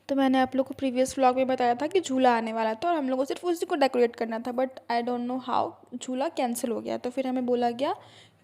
तो मैंने आप लोग को प्रीवियस व्लॉग में बताया था कि झूला आने वाला था और हम लोग को सिर्फ उसी को डेकोरेट करना था, but I don't know how झूला कैंसिल हो गया। तो फिर हमें बोला गया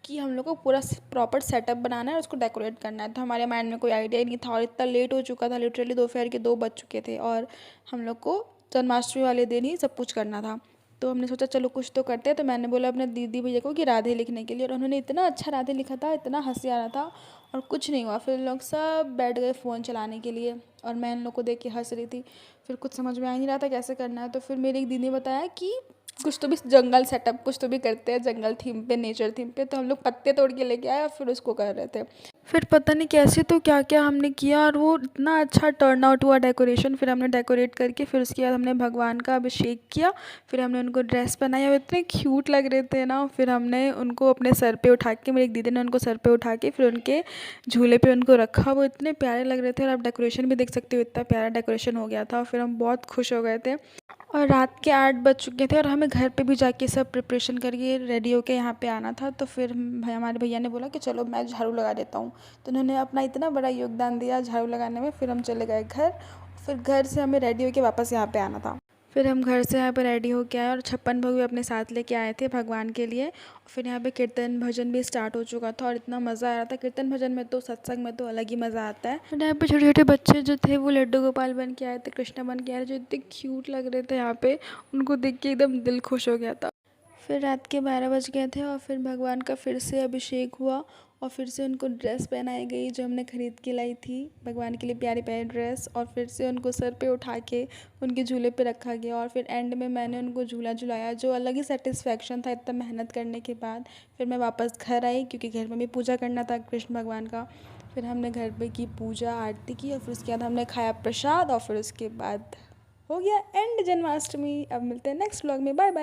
कि हम लोग को पूरा प्रॉपर सेटअप बनाना है और उसको डेकोरेट करना है। तो हमारे माइंड में कोई आइडिया ही नहीं था और इतना लेट हो चुका था, लिटरली दोपहर के 2 बज चुके थे और हम लोग को जन्माष्टमी वाले दिन ही सब कुछ करना था। तो हमने सोचा चलो कुछ तो करते हैं। तो मैंने बोला अपने दीदी भैया को कि राधे लिखने के लिए, और उन्होंने इतना अच्छा राधे लिखा था, इतना हंसी आ रहा था। और कुछ नहीं हुआ। फिर लोग सब बैठ गए फ़ोन चलाने के लिए और मैं इन लोग को देख के हंस रही थी। फिर कुछ समझ में आ ही नहीं रहा था कैसे करना है। तो फिर मेरी एक दीदी ने बताया कि कुछ तो भी जंगल सेटअप कुछ तो भी करते हैं, जंगल थीम पे, नेचर थीम पे। तो हम लोग पत्ते तोड़ के लेके आए और फिर उसको कर रहे थे। फिर पता नहीं कैसे तो क्या क्या हमने किया और वो इतना अच्छा टर्न आउट हुआ डेकोरेशन। फिर हमने डेकोरेट करके फिर उसके बाद हमने भगवान का अभिषेक किया। फिर हमने उनको ड्रेस पहनाई और इतने क्यूट लग रहे थे ना। फिर हमने उनको अपने सर पे उठा के, मेरी एक दीदी ने उनको सर पे उठा के फिर उनके झूले पे उनको रखा। वो इतने प्यारे लग रहे थे और आप डेकोरेशन भी देख सकते हो, इतना प्यारा डेकोरेशन हो गया था। फिर हम बहुत खुश हो गए थे। और रात के 8 बज चुके थे और हमें घर पे भी जाके सब प्रिपरेशन करके रेडी होके यहाँ पे आना था। तो फिर भाई हमारे भैया ने बोला कि चलो मैं झाड़ू लगा देता हूँ। तो उन्होंने अपना इतना बड़ा योगदान दिया झाड़ू लगाने में। फिर हम चले गए घर। फिर घर से हमें रेडी होके वापस यहाँ पे आना था। फिर हम घर से यहाँ पे रेडी होके आए और 56 भोग भी अपने साथ लेके आए थे भगवान के लिए। फिर यहाँ पे कीर्तन भजन भी स्टार्ट हो चुका था और इतना मज़ा आ रहा था। कीर्तन भजन में तो, सत्संग में तो अलग ही मज़ा आता है। और यहाँ पे छोटे छोटे बच्चे जो थे वो लड्डू गोपाल बन के आए थे, कृष्णा बन के आए थे, जो इतने क्यूट लग रहे थे। यहाँ पे उनको देख के एकदम दिल खुश हो गया था। फिर रात के 12 बज गए थे और फिर भगवान का फिर से अभिषेक हुआ और फिर से उनको ड्रेस पहनाई गई जो हमने ख़रीद के लाई थी भगवान के लिए, प्यारी प्यारी ड्रेस। और फिर से उनको सर पे उठा के उनके झूले पे रखा गया और फिर एंड में मैंने उनको झूला झुलाया, जो अलग ही सेटिस्फेक्शन था इतना मेहनत करने के बाद। फिर मैं वापस घर आई क्योंकि घर में भी पूजा करना था कृष्ण भगवान का। फिर हमने घर पे की पूजा आरती की और फिर उसके बाद हमने खाया प्रसाद और फिर उसके बाद हो गया एंड जन्माष्टमी। अब मिलते हैं नेक्स्ट व्लॉग में, बाय बाय।